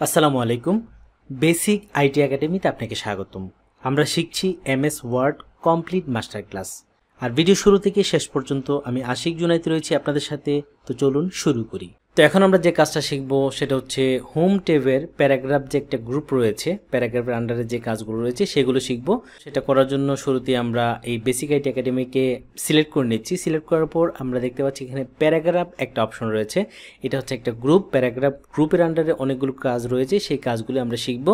আসসালামু আলাইকুম। Basic IT একাডেমিতে আপনাকে স্বাগতম। আমরা শিখছি MS Word complete master class. আর ভিডিও শুরু থেকে শেষ পর্যন্ত আমি আশিক জুনাইদ রয়েছি আপনাদের সাথে। তো চলুন শুরু করি। তো এখন আমরা যে কাজটা শিখবো সেটা হচ্ছে হোম ট্যাবের প্যারাগ্রাফ যে একটা গ্রুপ রয়েছে, প্যারাগ্রাফের আন্ডারে যে কাজগুলো রয়েছে সেগুলো শিখবো। সেটা করার জন্য শুরুতে আমরা এই বেসিক আইটি একাডেমিকে সিলেক্ট করে নিচ্ছি। সিলেক্ট করার পর আমরা দেখতে পাচ্ছি এখানে প্যারাগ্রাফ একটা অপশন রয়েছে। এটা হচ্ছে একটা গ্রুপ, প্যারাগ্রাফ গ্রুপের আন্ডারে অনেকগুলো কাজ রয়েছে, সেই কাজগুলো আমরা শিখব।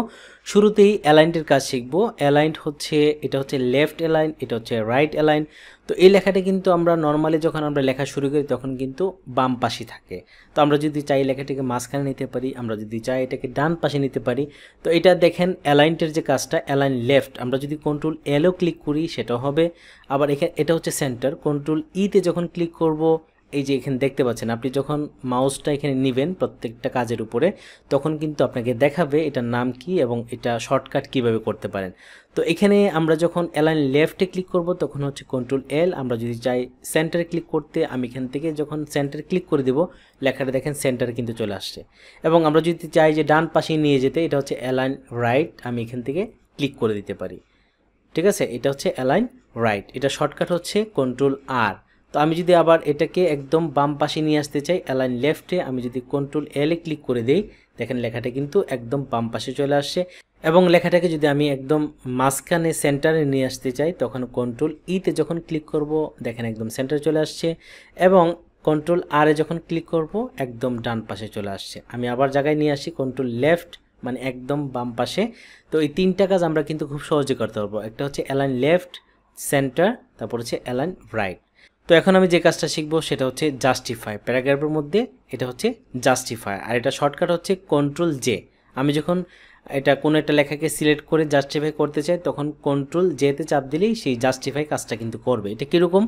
শুরুতেই অ্যালাইন্ডের কাজ শিখব। অ্যালাইন্ড হচ্ছে, এটা হচ্ছে লেফট অ্যালাইন, এটা হচ্ছে রাইট অ্যালাইন। তো এই লেখাটা কিন্তু আমরা নর্মালি যখন আমরা লেখা শুরু করি তখন কিন্তু বাম পাশে থাকে। তো আমরা যদি চাই লেখাটিকে মাঝখানে নিতে পারি, আমরা যদি চাই এটাকে ডান পাশে নিতে পারি। তো এটা দেখেন অ্যালাইন্ডের যে কাজটা, অ্যালাইন লেফট, আমরা যদি কন্ট্রোল এলও ক্লিক করি সেটাও হবে। আবার এখানে এটা হচ্ছে সেন্টার, কন্ট্রোল ইতে যখন ক্লিক করব, এই যে এখানে দেখতে পাচ্ছেন, আপনি যখন মাউসটা এখানে নেবেন প্রত্যেকটা কাজের উপরে তখন কিন্তু আপনাকে দেখাবে এটার নাম কি এবং এটা শর্টকাট কিভাবে করতে পারেন। তো এখানে আমরা যখন অ্যালাইন লেফটে ক্লিক করব তখন হচ্ছে কন্ট্রোল এল। আমরা যদি চাই সেন্টারে ক্লিক করতে, আমি এখান থেকে যখন সেন্টারে ক্লিক করে দেব লেখাটা দেখেন সেন্টারে কিন্তু চলে আসছে। এবং আমরা যদি চাই যে ডান পাশে নিয়ে যেতে, এটা হচ্ছে অ্যালাইন রাইট, আমি এখান থেকে ক্লিক করে দিতে পারি। ঠিক আছে, এটা হচ্ছে অ্যালাইন রাইট, এটা শর্টকাট হচ্ছে কন্ট্রোল আর। তো আমি যদি আবার এটাকে একদম বাম পাশে নিয়ে আসতে চাই অ্যালাইন লেফটে, আমি যদি কন্ট্রোল এল এ ক্লিক করে দেই দেখেন লেখাটা কিন্তু একদম বাম পাশে চলে আসছে। এবং লেখাটাকে যদি আমি একদম মাঝখানে সেন্টারে নিয়ে আসতে চাই তখন কন্ট্রোল ইতে যখন ক্লিক করব দেখেন একদম সেন্টারে চলে আসছে। এবং কন্ট্রোল আর এ যখন ক্লিক করব একদম ডান পাশে চলে আসছে। আমি আবার জায়গায় নিয়ে আসি কন্ট্রোল লেফট, মানে একদম বাম পাশে। তো এই তিনটা কাজ আমরা কিন্তু খুব সহজে করতে পারবো। একটা হচ্ছে অ্যালাইন লেফট, সেন্টার, তারপর হচ্ছে অ্যালাইন রাইট। তো এখন আমি যে কাজটা শিখবো সেটা হচ্ছে জাস্টিফাই। প্যারাগ্রাফের মধ্যে এটা হচ্ছে জাস্টিফাই, আর এটা শর্টকাট হচ্ছে কন্ট্রোল জে। আমি যখন এটা কোনো একটা লেখাকে সিলেক্ট করে জাস্টিফাই করতে চাই তখন কন্ট্রোল জেতে চাপ দিলেই সেই জাস্টিফাই কাজটা কিন্তু করবে। এটা কীরকম,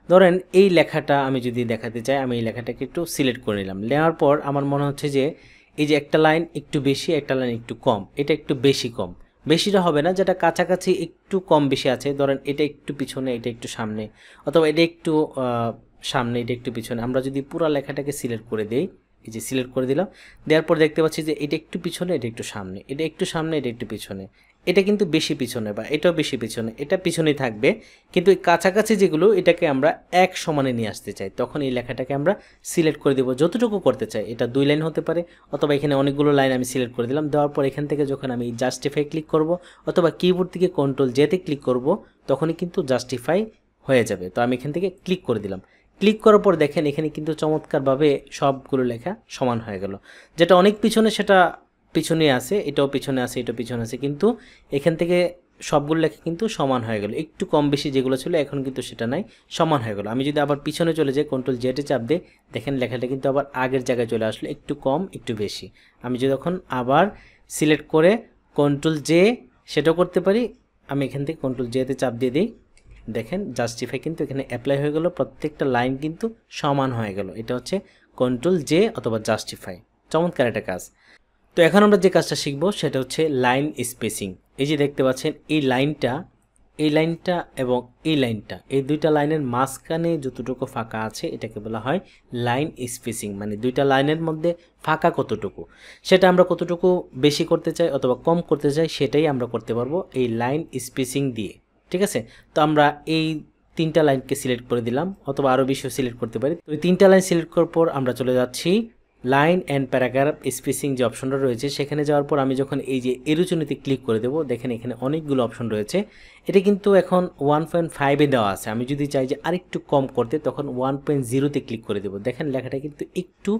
ধরেন এই লেখাটা আমি যদি দেখাতে চাই, আমি এই লেখাটাকে একটু সিলেক্ট করে নিলাম। নেওয়ার পর আমার মনে হচ্ছে যে এই যে একটা লাইন একটু বেশি, একটা লাইন একটু কম, এটা একটু বেশি কম, বেশিটা হবে না, যেটা কাছাকাছি একটু কম বেশি আছে, ধরেন এটা একটু পিছনে এটা একটু সামনে, অথবা এটা একটু সামনে এটা একটু পিছনে। আমরা যদি পুরো লেখাটাকে সিলেক্ট করে দেই, এই যে সিলেক্ট করে দিলাম, দেওয়ার পর দেখতে পাচ্ছি যে এটা একটু পিছনে এটা একটু সামনে, এটা একটু সামনে এটা একটু পিছনে, এটা কিন্তু বেশি পিছনে বা এটাও বেশি পিছনে, এটা পিছনেই থাকবে। কিন্তু এই কাছাকাছি যেগুলো এটাকে আমরা এক সমানে নিয়ে আসতে চাই তখন এই লেখাটাকে আমরা সিলেক্ট করে দেবো যতটুকু করতে চাই। এটা 2 লাইন হতে পারে, অথবা এখানে অনেকগুলো লাইন আমি সিলেক্ট করে দিলাম। দেওয়ার পর এখান থেকে যখন আমি জাস্টিফাই ক্লিক করব অথবা কিবোর্ড থেকে কন্ট্রোল জেতে ক্লিক করব তখনই কিন্তু জাস্টিফাই হয়ে যাবে। তো আমি এখান থেকে ক্লিক করে দিলাম। ক্লিক করার পর দেখেন এখানে কিন্তু চমৎকারভাবে সবগুলো লেখা সমান হয়ে গেল। যেটা অনেক পিছনে সেটা পিছনে আছে, এটাও পিছনে আছে, এটাও পিছনে আছে, কিন্তু এখান থেকে সবগুলো লেখা কিন্তু সমান হয়ে গেল। একটু কম বেশি যেগুলো ছিল এখন কিন্তু সেটা নাই, সমান হয়ে গেল। আমি যদি আবার পিছনে চলে যাই কন্ট্রোল জেডে চাপ দিই দেখেন লেখাটা কিন্তু আবার আগের জায়গায় চলে আসলো, একটু কম একটু বেশি। আমি যদি এখন আবার সিলেক্ট করে কন্ট্রোল জে সেটাও করতে পারি, আমি এখান থেকে কন্ট্রোল জেতে চাপ দিয়ে দিই দেখেন জাস্টিফাই কিন্তু এখানে অ্যাপ্লাই হয়ে গেল, প্রত্যেকটা লাইন কিন্তু সমান হয়ে গেল। এটা হচ্ছে কন্ট্রোল জে অথবা জাস্টিফাই, চমৎকার একটা কাজ। তো এখন আমরা যে কাজটা শিখব সেটা হচ্ছে লাইন স্পেসিং। এই যে দেখতে পাচ্ছেন এই লাইনটা এবং এই লাইনটা, এই দুইটা লাইনের মাঝখানে যতটুকু ফাঁকা আছে এটাকে বলা হয় লাইন স্পেসিং। মানে দুইটা লাইনের মধ্যে ফাঁকা কতটুকু, সেটা আমরা কতটুকু বেশি করতে চাই অথবা কম করতে চাই সেটাই আমরা করতে পারবো এই লাইন স্পেসিং দিয়ে। ঠিক আছে, তো আমরা এই 3টা লাইনকে সিলেক্ট করে দিলাম, অথবা আরও বেশিও সিলেক্ট করতে পারি। তো এই 3টা লাইন সিলেক্ট করার পর আমরা চলে যাচ্ছি লাইন অ্যান্ড প্যারাগ্রাফ স্পেসিং যে অপশনটা রয়েছে সেখানে যাওয়ার পর আমি যখন এই যে এরোচনীতে ক্লিক করে দেবো দেখেন এখানে অনেকগুলো অপশন রয়েছে। এটা কিন্তু এখন 1.5-এ দেওয়া আছে। আমি যদি চাই যে আরেকটু কম করতে তখন 1.0-তে ক্লিক করে দেবো। দেখেন লেখাটা কিন্তু একটু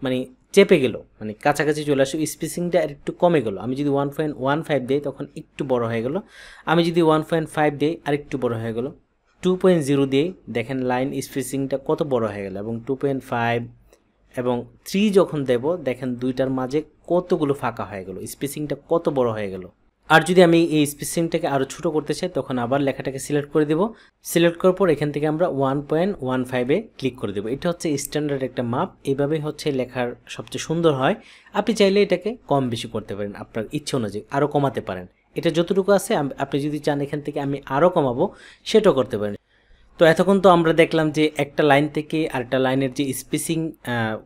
মানে চেপে গেল, মানে কাছাকাছি চলে আসে, স্পেসিংটা আর একটু কমে গেল। আমি যদি 1.15 দিই তখন একটু বড় হয়ে গেল, আমি যদি 1.5 দিই আরেকটু বড় হয়ে গেল, 2.0 দিই দেখেন লাইন স্পেসিংটা কত বড় হয়ে গেল, এবং 2.5 এবং 3 যখন দেব দেখেন দুইটার মাঝে কতগুলো ফাঁকা হয়ে গেল, স্পেসিংটা কত বড় হয়ে গেল। আর যদি আমি এই স্পেসিংটাকে আরও ছোটো করতে চাই তখন আবার লেখাটাকে সিলেক্ট করে দেব। সিলেক্ট করার পর এখান থেকে আমরা 1.15-এ ক্লিক করে দেবো। এটা হচ্ছে স্ট্যান্ডার্ড একটা মাপ, এইভাবেই হচ্ছে লেখার সবচেয়ে সুন্দর হয়। আপনি চাইলে এটাকে কম বেশি করতে পারেন, আপনার ইচ্ছে অনুযায়ী আরও কমাতে পারেন। এটা যতটুকু আছে আপনি যদি চান এখান থেকে আমি আরও কমাবো সেটাও করতে পারেন। তো তো এতক্ষণ তো আমরা দেখলাম যে একটা লাইন থেকে আরেকটা লাইনের যে স্পেসিং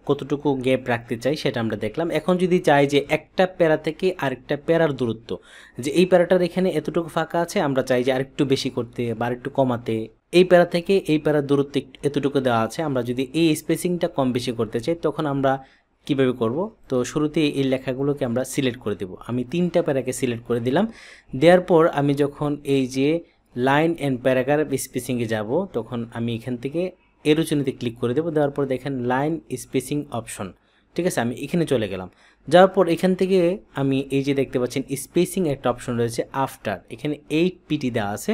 কতটুকু গ্যাপ রাখতে চাই সেটা আমরা দেখলাম। এখন যদি চাই যে একটা প্যারা থেকে আরেকটা প্যারার দূরত্ব, যে এই প্যারাটার এখানে এতটুকু ফাঁকা আছে, আমরা চাই যে আরেকটু বেশি করতে বা আরেকটু কমাতে, এই প্যারা থেকে এই প্যারার দূরত্ব এতটুকু দেওয়া আছে, আমরা যদি এই স্পেসিংটা কম বেশি করতে চাই তখন আমরা কিভাবে করব? তো শুরুতে এই লেখাগুলোকে আমরা সিলেক্ট করে দেব। আমি 3টা প্যারাকে সিলেক্ট করে দিলাম। দেওয়ার পর আমি যখন এই যে লাইন অ্যান্ড প্যারাগ্রাফ স্পেসিংয়ে যাব তখন আমি এখান থেকে এরোচনিতে ক্লিক করে দেবো। দেওয়ার পর দেখেন লাইন স্পেসিং অপশন, ঠিক আছে, আমি এখানে চলে গেলাম। যাওয়ার পর এখান থেকে আমি এই যে দেখতে পাচ্ছেন স্পেসিং একটা অপশন রয়েছে আফটার, এখানে 8 পিটি দেওয়া আছে।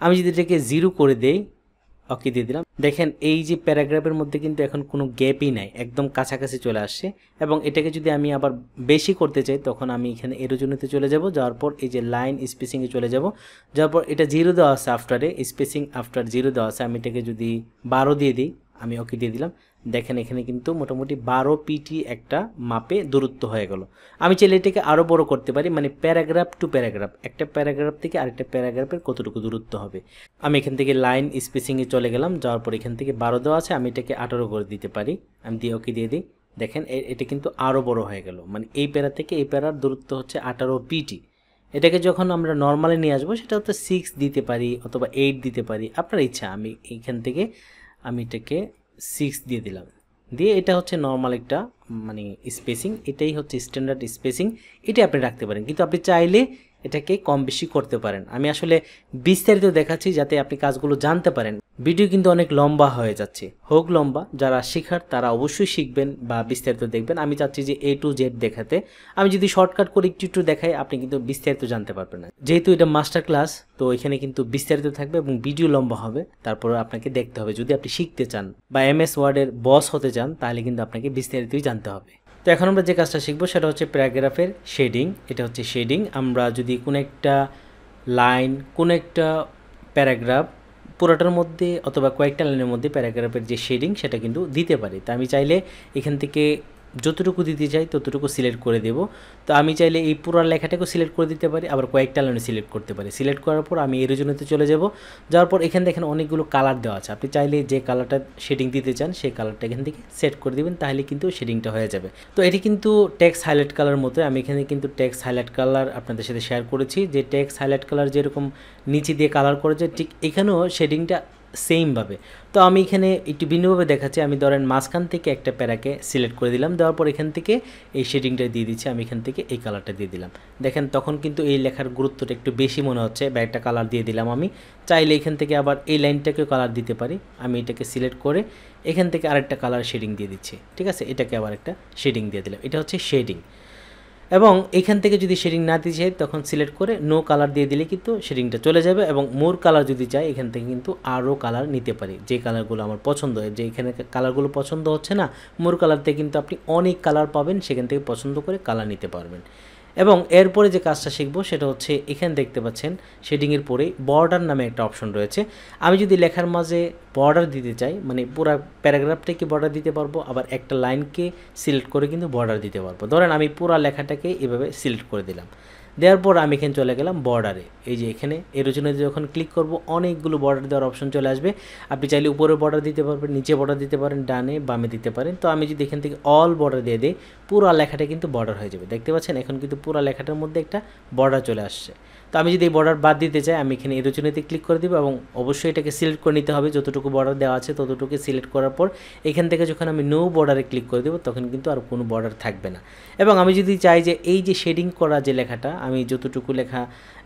আমি যদি এটাকে 0 করে দেই, ওকে দিয়ে দিলাম, দেখেন এই যে প্যারাগ্রাফের মধ্যে কিন্তু এখন কোনো গ্যাপই নাই, একদম কাছাকাছি চলে আসছে। এবং এটাকে যদি আমি আবার বেশি করতে চাই তখন আমি এখানে এরোজনিতে চলে যাব। যাওয়ার পর এই যে লাইন স্পেসিংয়ে চলে যাব। যাওয়ার পর এটা 0 দেওয়া আছে আফটারে, স্পেসিং আফটার 0 দেওয়া আছে। আমি এটাকে যদি 12 দিয়ে দিই, আমি ওকে দিয়ে দিলাম, দেখেন এখানে কিন্তু মোটামুটি 12 পিটি একটা মাপে দূরত্ব হয়ে গেল। আমি চাইলে এটাকে আরও বড় করতে পারি, মানে প্যারাগ্রাফ টু প্যারাগ্রাফ, একটা প্যারাগ্রাফ থেকে আরেকটা প্যারাগ্রাফের কতটুকু দূরত্ব হবে। আমি এখান থেকে লাইন স্পেসিংয়ে চলে গেলাম। যাওয়ার পর এখান থেকে 12 দেওয়া আছে, আমি এটাকে 18 করে দিতে পারি। আমি দিয়ে ওকে দিয়ে দিই, দেখেন এটা কিন্তু আরও বড় হয়ে গেল, মানে এই প্যারা থেকে এই প্যারার দূরত্ব হচ্ছে 18 পিটি। এটাকে যখন আমরা নর্মালে নিয়ে আসবো সেটা হচ্ছে 6 দিতে পারি অথবা 8 দিতে পারি, আপনার ইচ্ছা। আমি এইখান থেকে আমি এটাকে 6 দিয়ে দিলাম, দিয়ে এটা হচ্ছে নর্মাল একটা মানে স্পেসিং, এটাই হচ্ছে স্ট্যান্ডার্ড স্পেসিং, এটা আপনি রাখতে পারেন। কিন্তু আপনি চাইলে এটাকে কম বেশি করতে পারেন। আমি আসলে বিস্তারিত দেখাচ্ছি যাতে আপনি কাজগুলো জানতে পারেন। ভিডিও কিন্তু অনেক লম্বা হয়ে যাচ্ছে, হোক লম্বা, যারা শেখার তারা অবশ্যই শিখবেন বা বিস্তারিত দেখবেন। আমি চাচ্ছি যে A to Z দেখাতে। আমি যদি শর্টকাট করে একটু দেখাই আপনি কিন্তু বিস্তারিত জানতে পারবেন না। যেহেতু এটা মাস্টার ক্লাস, তো এখানে কিন্তু বিস্তারিত থাকবে এবং ভিডিও লম্বা হবে, তারপরে আপনাকে দেখতে হবে। যদি আপনি শিখতে চান বা MS ওয়ার্ডের বস হতে চান তাহলে কিন্তু আপনাকে বিস্তারিতই জানতে হবে। তো এখন আমরা যে কাজটা শিখবো সেটা হচ্ছে প্যারাগ্রাফের শেডিং। এটা হচ্ছে শেডিং। আমরা যদি কোনো একটা লাইন, কোনো একটা প্যারাগ্রাফ পুরোটার মধ্যে অথবা কয়েকটা লাইনের মধ্যে প্যারাগ্রাফের যে শেডিং সেটা কিন্তু দিতে পারি। তা আমি চাইলে এখান থেকে যতটুকু দিতে চাই ততটুকু সিলেক্ট করে দেব। তো আমি চাইলে এই পুরো লেখাটাকেও সিলেক্ট করে দিতে পারি, আবার কয়েকটা লাইনে সিলেক্ট করতে পারি। সিলেক্ট করার পর আমি এরোজনিতে চলে যাব। যাওয়ার পর এখানে দেখেন অনেকগুলো কালার দেওয়া আছে। আপনি চাইলে যে কালারটা শেডিং দিতে চান সেই কালারটা এখান থেকে সেট করে দেবেন, তাহলে কিন্তু শেডিংটা হয়ে যাবে। তো এটি কিন্তু টেক্সট হাইলাইট কালার মতো। আমি এখানে কিন্তু টেক্সট হাইলাইট কালার আপনাদের সাথে শেয়ার করেছি, যে টেক্সট হাইলাইট কালার যেরকম নিচে দিয়ে কালার করেছে ঠিক এখানেও শেডিংটা সেমভাবে। তো আমি এখানে একটু ভিন্নভাবে দেখাচ্ছি। আমি ধরেন মাঝখান থেকে একটা প্যারাকে সিলেক্ট করে দিলাম, দেওয়ার পর এখান থেকে এই শেডিংটা দিয়ে দিচ্ছি। আমি এখান থেকে এই কালারটা দিয়ে দিলাম, দেখেন তখন কিন্তু এই লেখার গুরুত্বটা একটু বেশি মনে হচ্ছে। বা একটা কালার দিয়ে দিলাম। আমি চাইলে এখান থেকে আবার এই লাইনটাকেও কালার দিতে পারি। আমি এটাকে সিলেক্ট করে এখান থেকে আরেকটা কালার শেডিং দিয়ে দিচ্ছি, ঠিক আছে, এটাকে আবার একটা শেডিং দিয়ে দিলাম। এটা হচ্ছে শেডিং। এবং এখান থেকে যদি শেডিং না দিতে চাই তখন সিলেক্ট করে নো কালার দিয়ে দিলে কিন্তু শেডিংটা চলে যাবে। এবং মোর কালার যদি চাই এখান থেকে কিন্তু আরও কালার নিতে পারি, যে কালারগুলো আমার পছন্দ হয়। যে এখানে কালারগুলো পছন্দ হচ্ছে না, মোর কালার থেকে কিন্তু আপনি অনেক কালার পাবেন, সেখান থেকে পছন্দ করে কালার নিতে পারবেন। এবং এরপরে যে কাজটা শিখবো সেটা হচ্ছে এখানে দেখতে পাচ্ছেন শেডিংয়ের পরে বর্ডার নামে একটা অপশন রয়েছে। আমি যদি লেখার মাঝে বর্ডার দিতে চাই, মানে পুরো প্যারাগ্রাফটাকে বর্ডার দিতে পারবো, আবার একটা লাইনকে সিলেক্ট করে কিন্তু বর্ডার দিতে পারবো। ধরেন আমি পুরো লেখাটাকে এভাবে সিলেক্ট করে দিলাম, দেওয়ার পর আমি এখানে চলে গেলাম বর্ডারে। এই যে এখানে এরোজনিতে যখন ক্লিক করব অনেকগুলো বর্ডার দেওয়ার অপশন চলে আসবে। আপনি চাইলে উপরে বর্ডার দিতে পারবেন, নিচে বর্ডার দিতে পারেন, ডানে বামে দিতে পারেন। তো আমি যদি এখান থেকে অল বর্ডার দিয়ে দিই পুরো লেখাটা কিন্তু বর্ডার হয়ে যাবে। দেখতে পাচ্ছেন এখন কিন্তু পুরো লেখাটার মধ্যে একটা বর্ডার চলে আসছে। তো আমি যদি এই বর্ডার বাদ দিতে চাই আমি এখানে এরোজনিতে ক্লিক করে দেবো এবং অবশ্যই এটাকে সিলেক্ট করে নিতে হবে। যতটুকু বর্ডার দেওয়া আছে ততটুকু সিলেক্ট করার পর এখান থেকে যখন আমি নো বর্ডারে ক্লিক করে দেবো তখন কিন্তু আর কোনো বর্ডার থাকবে না। এবং আমি যদি চাই যে এই যে শেডিং করা যে লেখাটা, আমি যতটুকু লেখা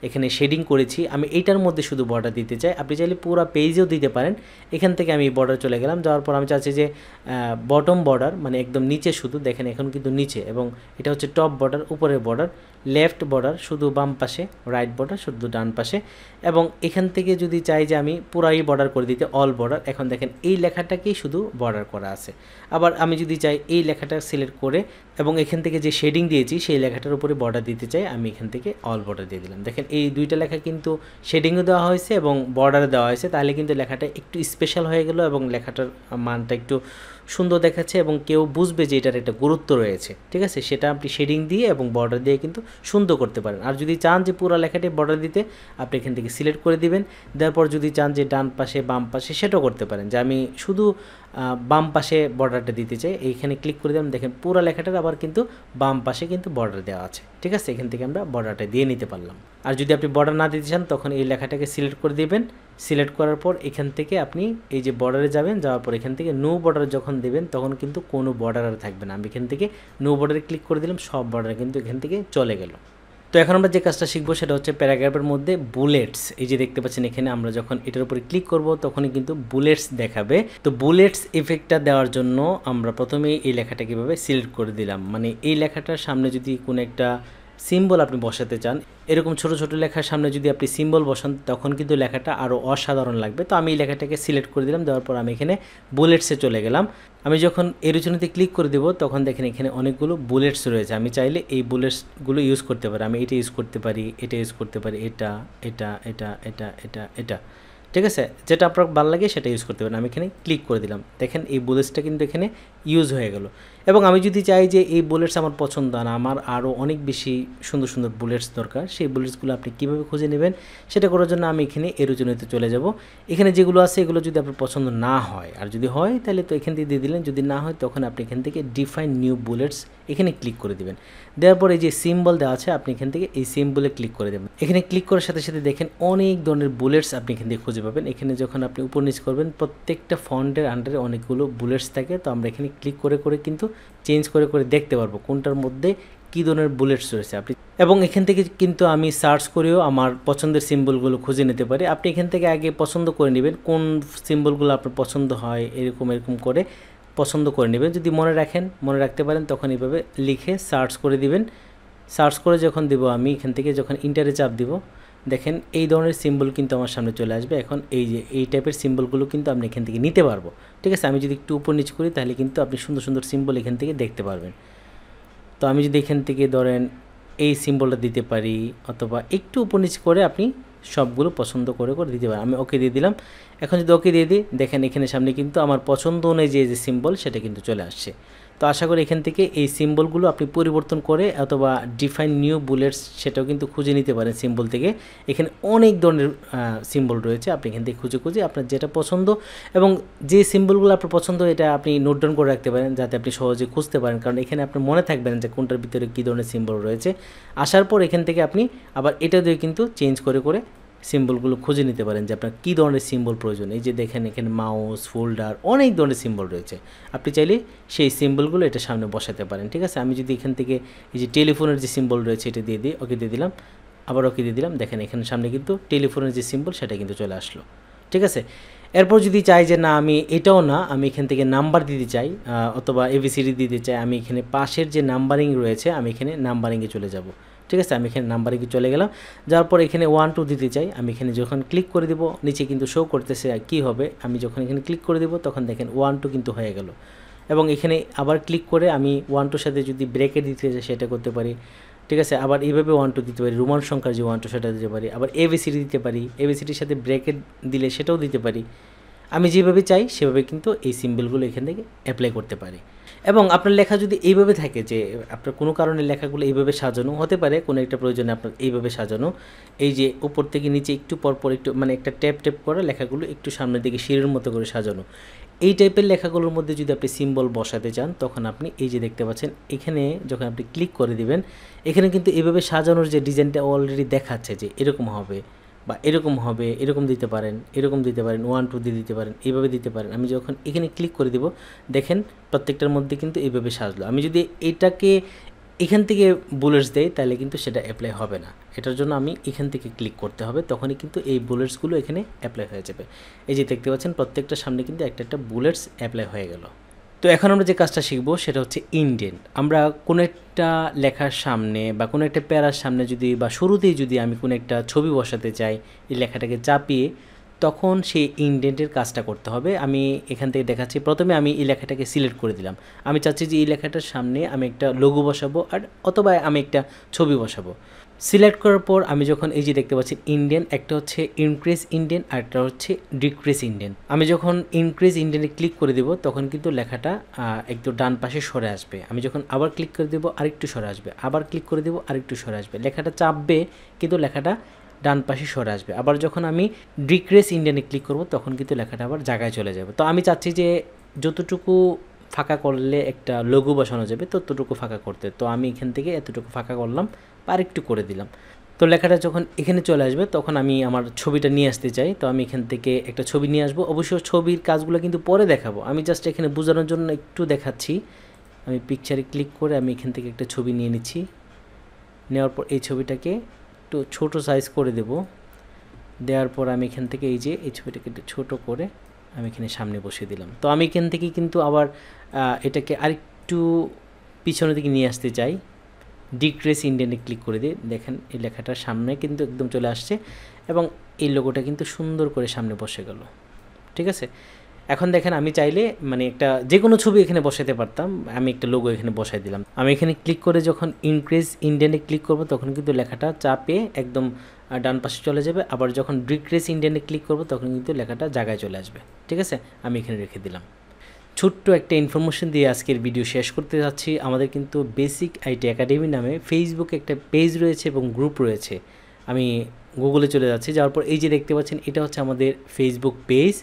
এখানে শেডিং করেছি আমি এইটার মধ্যে শুধু বর্ডার দিতে চাই, আপনি চাইলে পুরো পেজেও দিতে পারেন। এখান থেকে আমি বর্ডার চলে গেলাম। যাওয়ার পর আমি চাচ্ছি যে বটম বর্ডার, মানে একদম নিচে শুধু, দেখেন এখন কিন্তু নিচে, এবং এটা হচ্ছে টপ বর্ডার, উপরের বর্ডার, লেফট বর্ডার শুধু বাম পাশে, রাইট বর্ডার শুধু ডান পাশে। এবং এখান থেকে যদি চাই যে আমি পুরাই বর্ডার করে দিতে অল বর্ডার, এখন দেখেন এই লেখাটাকেই শুধু বর্ডার করা আছে। আবার আমি যদি চাই এই লেখাটা সিলেক্ট করে এবং এখান থেকে যে শেডিং দিয়েছি সেই লেখাটার উপরে বর্ডার দিতে চাই, আমি এখান থেকে অল বর্ডার দিয়ে দিলাম। দেখেন এই দুইটা লেখা কিন্তু শেডিংও দেওয়া হয়েছে এবং বর্ডারে দেওয়া হয়েছে, তাহলে কিন্তু লেখাটা একটু স্পেশাল হয়ে গেল এবং লেখাটার মানটা একটু সুন্দর দেখাচ্ছে এবং কেউ বুঝবে যে এটার একটা গুরুত্ব রয়েছে। ঠিক আছে, সেটা আপনি শেডিং দিয়ে এবং বর্ডার দিয়ে কিন্তু সুন্দর করতে পারেন। আর যদি চান যে পুরো লেখাটি বর্ডার দিতে, আপনি এখান থেকে সিলেক্ট করে দিবেন। দেওয়ার পর যদি চান যে ডান পাশে বাম পাশে, সেটাও করতে পারেন, যে আমি শুধু বাম পাশে বর্ডারটা দিতে চাই, এইখানে ক্লিক করে দিলাম। দেখেন পুরো লেখাটার আবার কিন্তু বাম পাশে কিন্তু বর্ডার দেওয়া আছে। ঠিক আছে, এখান থেকে আমরা বর্ডারটা দিয়ে নিতে পারলাম। আর যদি আপনি বর্ডার না দিতে চান, তখন এই লেখাটাকে সিলেক্ট করে দিবেন। সিলেক্ট করার পর এখান থেকে আপনি এই যে বর্ডারে যাবেন, যাওয়ার পর এখান থেকে নো বর্ডার যখন দেবেন, তখন কিন্তু কোনো বর্ডার আর থাকবে না। আমি এখান থেকে নো বর্ডারে ক্লিক করে দিলাম, সব বর্ডার কিন্তু এখান থেকে চলে গেল। তো এখন আমরা যে কাজটা শিখবো সেটা হচ্ছে প্যারাগ্রাফের মধ্যে বুলেটস। এই যে দেখতে পাচ্ছেন এখানে আমরা যখন এটার উপরে ক্লিক করব তখনই কিন্তু বুলেটস দেখাবে। তো বুলেটস ইফেক্টটা দেওয়ার জন্য আমরা প্রথমেই এই লেখাটা কীভাবে সিলেক্ট করে দিলাম, মানে এই লেখাটার সামনে যদি কোনো একটা সিম্বল আপনি বসাতে চান, এরকম ছোট ছোট লেখার সামনে যদি আপনি সিম্বল বসান, তখন কিন্তু লেখাটা আরও অসাধারণ লাগবে। তো আমি এই লেখাটাকে সিলেক্ট করে দিলাম, দেওয়ার পর আমি এখানে বুলেটসে চলে গেলাম। আমি যখন এরোচনীতে ক্লিক করে দেবো, তখন দেখেন এখানে অনেকগুলো বুলেটস রয়েছে। আমি চাইলে এই বুলেটসগুলো ইউজ করতে পারি। আমি এটা ইউজ করতে পারি, এটা ইউজ করতে পারি, এটা এটা এটা এটা এটা এটা ঠিক আছে, যেটা আপনার ভালো লাগে সেটা ইউজ করতে পারেন। আমি এখানে ক্লিক করে দিলাম, দেখেন এই বুলেটসটা কিন্তু এখানে ইউজ হয়ে গেল। এবং আমি যদি চাই যে এই বুলেটস আমার পছন্দ না, আমার আরও অনেক বেশি সুন্দর সুন্দর বুলেটস দরকার, সেই বুলেটসগুলো আপনি কীভাবে খুঁজে নেবেন সেটা করার জন্য আমি এখানে এরোচনীতে চলে যাব। এখানে যেগুলো আছে এগুলো যদি আপনার পছন্দ না হয়, আর যদি হয় তাহলে তো এখান থেকে দিয়ে দিলেন, যদি না হয় তখন আপনি এখান থেকে ডিফাইন নিউ বুলেটস এখানে ক্লিক করে দিবেন। দেওয়ার পর এই যে সিম্বল দেওয়া আছে, আপনি এখান থেকে এই সিম্বলে ক্লিক করে দেবেন। এখানে ক্লিক করার সাথে সাথে দেখেন অনেক ধরনের বুলেটস আপনি এখান থেকে খুঁজে পাবেন। এখানে যখন আপনি উপর নিচ করবেন, প্রত্যেকটা ফন্টের আন্ডারে অনেকগুলো বুলেটস থাকে। তো আমরা এখানে ক্লিক করে করে কিন্তু চেঞ্জ করে করে দেখতে পারবো কোনটার মধ্যে কী ধরনের বুলেটস রয়েছে আপনি। এবং এখান থেকে কিন্তু আমি সার্চ করেও আমার পছন্দের সিম্বলগুলো খুঁজে নিতে পারি। আপনি এখান থেকে আগে পছন্দ করে নেবেন কোন সিম্বলগুলো আপনার পছন্দ হয়, এরকম এরকম করে পছন্দ করে নেবেন। যদি মনে রাখতে পারেন, তখন এইভাবে লিখে সার্চ করে দিবেন। সার্চ করে যখন দেবো, আমি এখান থেকে যখন ইন্টারে চাপ দিব, দেখেন এই ধরনের সিম্বল কিন্তু আমার সামনে চলে আসবে। এখন এই যে এই টাইপের সিম্বলগুলো কিন্তু আপনি এখান থেকে নিতে পারবো। ঠিক আছে, আমি যদি একটু উপর নিচ করি, তাহলে কিন্তু আপনি সুন্দর সুন্দর সিম্বল এখান থেকে দেখতে পারবেন। তো আমি যদি এখান থেকে ধরেন এই সিম্বলটা দিতে পারি, অথবা একটু উপর নিচ করে আপনি সবগুলো পছন্দ করে করে দিতে পারেন। আমি ওকে দিয়ে দিলাম। এখন যদি ওকে দিয়ে দিই, দেখেন এখানে সামনে কিন্তু আমার পছন্দ অনুযায়ী যে সিম্বল সেটা কিন্তু চলে আসছে। তো আশা করি এখান থেকে এই সিম্বলগুলো আপনি পরিবর্তন করে অথবা ডিফাইন নিউ বুলেটস সেটাও কিন্তু খুঁজে নিতে পারেন সিম্বল থেকে। এখানে অনেক ধরনের সিম্বল রয়েছে, আপনি এখান থেকে খুঁজে খুঁজে আপনার যেটা পছন্দ এবং যে সিম্বলগুলো আপনার পছন্দ এটা আপনি নোট ডাউন করে রাখতে পারেন, যাতে আপনি সহজে খুঁজতে পারেন। কারণ এখানে আপনার মনে থাকবে না যে কোনটার ভিতরে কী ধরনের সিম্বল রয়েছে। আসার পর এখান থেকে আপনি আবার এটা দিয়ে কিন্তু চেঞ্জ করে করে সিম্বলগুলো খুঁজে নিতে পারেন যে আপনার কী ধরনের সিম্বল প্রয়োজন। এই যে দেখেন এখানে মাউস, ফোল্ডার, অনেক ধরনের সিম্বল রয়েছে। আপনি চাইলে সেই সিম্বলগুলো এটা সামনে বসাতে পারেন। ঠিক আছে, আমি যদি এখান থেকে এই যে টেলিফোনের যে সিম্বল রয়েছে এটা দিয়ে দিই, ওকে দিয়ে দিলাম, আবার ওকে দিয়ে দিলাম, দেখেন এখানে সামনে কিন্তু টেলিফোনের যে সিম্বল সেটা কিন্তু চলে আসলো। ঠিক আছে, এরপর যদি চাই যে না আমি এটাও না, আমি এখান থেকে নাম্বার দিতে চাই অথবা এবিসিডি দিতে চাই, আমি এখানে পাশের যে নাম্বারিং রয়েছে আমি এখানে নাম্বারিংয়ে চলে যাব। ঠিক আছে, আমি এখানে নাম্বারিংয়ে চলে গেলাম। যাওয়ার পর এখানে 1 2 দিতে চাই, আমি এখানে যখন ক্লিক করে দেবো নিচে কিন্তু শো করতেছে কি হবে। আমি যখন এখানে ক্লিক করে দেবো তখন দেখেন 1 2 কিন্তু হয়ে গেল। এবং এখানে আবার ক্লিক করে আমি 1 2 সাথে যদি ব্রেকেট দিতে চাই সেটা করতে পারি। ঠিক আছে, আবার এইভাবে 1 2 দিতে পারি, রোমান সংখ্যার যে 1 2 সেটা দিতে পারি, আবার এবিসিডি দিতে পারি, এবিসিডির সাথে ব্রেকেট দিলে সেটাও দিতে পারি। আমি যেভাবে চাই সেভাবে কিন্তু এই সিম্বলগুলো এখান থেকে অ্যাপ্লাই করতে পারি। এবং আপনার লেখা যদি এইভাবে থাকে যে আপনার কোনো কারণে লেখাগুলো এইভাবে সাজানো হতে পারে, কোনো একটা প্রয়োজনে আপনার এইভাবে সাজানো, এই যে উপর থেকে নিচে একটু পরপর একটু মানে একটা ট্যাপ ট্যাপ করা লেখাগুলো একটু সামনের দিকে শিরের মতো করে সাজানো, এই টাইপের লেখাগুলোর মধ্যে যদি আপনি সিম্বল বসাতে চান, তখন আপনি এই যে দেখতে পাচ্ছেন এখানে যখন আপনি ক্লিক করে দিবেন, এখানে কিন্তু এইভাবে সাজানোর যে ডিজাইনটা অলরেডি দেখাচ্ছে যে এরকম হবে বা এরকম হবে, এরকম দিতে পারেন, এরকম দিতে পারেন, 1 2 দিয়ে দিতে পারেন, এইভাবে দিতে পারেন। আমি যখন এখানে ক্লিক করে দিব, দেখেন প্রত্যেকটার মধ্যে কিন্তু এইভাবে সাজলো। আমি যদি এটাকে এখান থেকে বুলেটস দেই তাহলে কিন্তু সেটা অ্যাপ্লাই হবে না। এটার জন্য আমি এখান থেকে ক্লিক করতে হবে, তখনই কিন্তু এই বুলেটসগুলো এখানে অ্যাপ্লাই হয়ে যাবে। এই যে দেখতে পাচ্ছেন প্রত্যেকটার সামনে কিন্তু একটা একটা বুলেটস অ্যাপ্লাই হয়ে গেল। তো এখন আমরা যে কাজটা শিখব সেটা হচ্ছে ইনডেন্ট। আমরা কোনো একটা লেখার সামনে বা কোনো একটা প্যারার সামনে যদি বা শুরুতেই যদি আমি কোনো একটা ছবি বসাতে চাই, এই লেখাটাকে চাপিয়ে তখন সেই ইনডেন্টের কাজটা করতে হবে। আমি এখান থেকে দেখাচ্ছি, প্রথমে আমি এই লেখাটাকে সিলেক্ট করে দিলাম। আমি চাচ্ছি যে এই লেখাটার সামনে আমি একটা লোগো বসাবো আর অথবা আমি একটা ছবি বসাবো। সিলেক্ট করার পর আমি যখন এই যে দেখতে পাচ্ছি ইন্ডিয়ান, একটা হচ্ছে ইনক্রিজ ইন্ডিয়ান আর একটা হচ্ছে ডিক্রিজ ইন্ডিয়ান। আমি যখন ইনক্রিজ ইন্ডিয়ানে ক্লিক করে দেব তখন কিন্তু লেখাটা একটু ডান পাশে সরে আসবে। আমি যখন আবার ক্লিক করে দেবো আরেকটু সরে আসবে, আবার ক্লিক করে দেবো আরেকটু সরে আসবে। লেখাটা চাপবে কিন্তু লেখাটা ডান পাশে সরে আসবে। আবার যখন আমি ডিক্রিজ ইন্ডিয়ানে ক্লিক করব তখন কিন্তু লেখাটা আবার জায়গায় চলে যাবে। তো আমি চাচ্ছি যে যতটুকু ফাঁকা করলে একটা লোগো বসানো যাবে ততটুকু ফাঁকা করতে। তো আমি এখান থেকে এতটুকু ফাঁকা করলাম, আর একটু করে দিলাম। তো লেখাটা যখন এখানে চলে আসবে তখন আমি আমার ছবিটা নিয়ে আসতে চাই। তো আমি এখান থেকে একটা ছবি নিয়ে আসবো। অবশ্য ছবির কাজগুলো কিন্তু পরে দেখাবো, আমি জাস্ট এখানে বোঝানোর জন্য একটু দেখাচ্ছি। আমি পিকচারে ক্লিক করে আমি এখান থেকে একটা ছবি নিয়ে নিচ্ছি। নেওয়ার পর এই ছবিটাকে একটু ছোটো সাইজ করে দেব। দেওয়ার পর আমি এখান থেকে এই যে এই ছবিটাকে একটু ছোটো করে আমি এখানে সামনে বসিয়ে দিলাম। তো আমি এখান থেকে কিন্তু আবার এটাকে আরেকটু পিছনের দিকে নিয়ে আসতে চাই। ডিক্রিজ ইন্ডিয়ানে ক্লিক করে দিই, দেখেন এই লেখাটার সামনে কিন্তু একদম চলে আসছে এবং এই লোগোটা কিন্তু সুন্দর করে সামনে বসে গেল। ঠিক আছে, এখন দেখেন আমি চাইলে মানে একটা যে কোনো ছবি এখানে বসাতে পারতাম, আমি একটা লোগো এখানে বসাই দিলাম। আমি এখানে ক্লিক করে যখন ইনক্রিজ ইন্ডিয়ানে ক্লিক করব তখন কিন্তু লেখাটা চাপে একদম ডান পাশে চলে যাবে। আবার যখন ডিক্রিজ ইন্ডিয়ানে ক্লিক করব তখন কিন্তু লেখাটা জায়গায় চলে আসবে। ঠিক আছে, আমি এখানে রেখে দিলাম। ছোট্ট একটা ইনফরমেশন দিয়ে আজকের ভিডিও শেষ করতে যাচ্ছি। আমাদের কিন্তু বেসিক আইটি একাডেমি নামে ফেসবুকে একটা পেজ রয়েছে এবং গ্রুপ রয়েছে। আমি গুগলে চলে যাচ্ছি, যাওয়ার পর এই যে দেখতে পাচ্ছেন এটা হচ্ছে আমাদের ফেসবুক পেজ।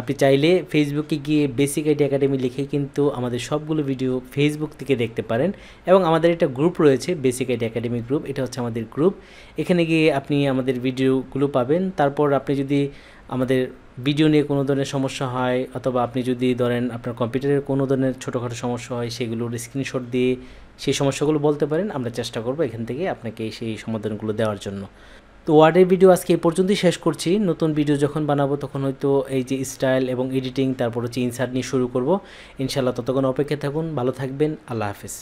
আপনি চাইলে ফেসবুকে গিয়ে বেসিক আইটি একাডেমি লিখে কিন্তু আমাদের সবগুলো ভিডিও ফেসবুক থেকে দেখতে পারেন। এবং আমাদের একটা গ্রুপ রয়েছে বেসিক আইটি একাডেমি গ্রুপ, এটা হচ্ছে আমাদের গ্রুপ। এখানে গিয়ে আপনি আমাদের ভিডিওগুলো পাবেন। তারপর আপনি যদি আমাদের ভিডিও নিয়ে কোনো ধরনের সমস্যা হয় অথবা আপনি যদি ধরেন আপনার কম্পিউটারের কোনো ধরনের ছোটোখাটো সমস্যা হয় সেগুলোর স্ক্রিনশট দিয়ে সেই সমস্যাগুলো বলতে পারেন। আমরা চেষ্টা করব এখান থেকে আপনাকে সেই সমাধানগুলো দেওয়ার জন্য। তো ওয়ার্ডের ভিডিও আজকে এই পর্যন্তই শেষ করছি। নতুন ভিডিও যখন বানাবো তখন হয়তো এই যে স্টাইল এবং এডিটিং তারপর হচ্ছে ইনসার্ট নিয়ে শুরু করব ইনশাআল্লাহ। ততক্ষণ অপেক্ষায় থাকুন, ভালো থাকবেন, আল্লাহ হাফেজ।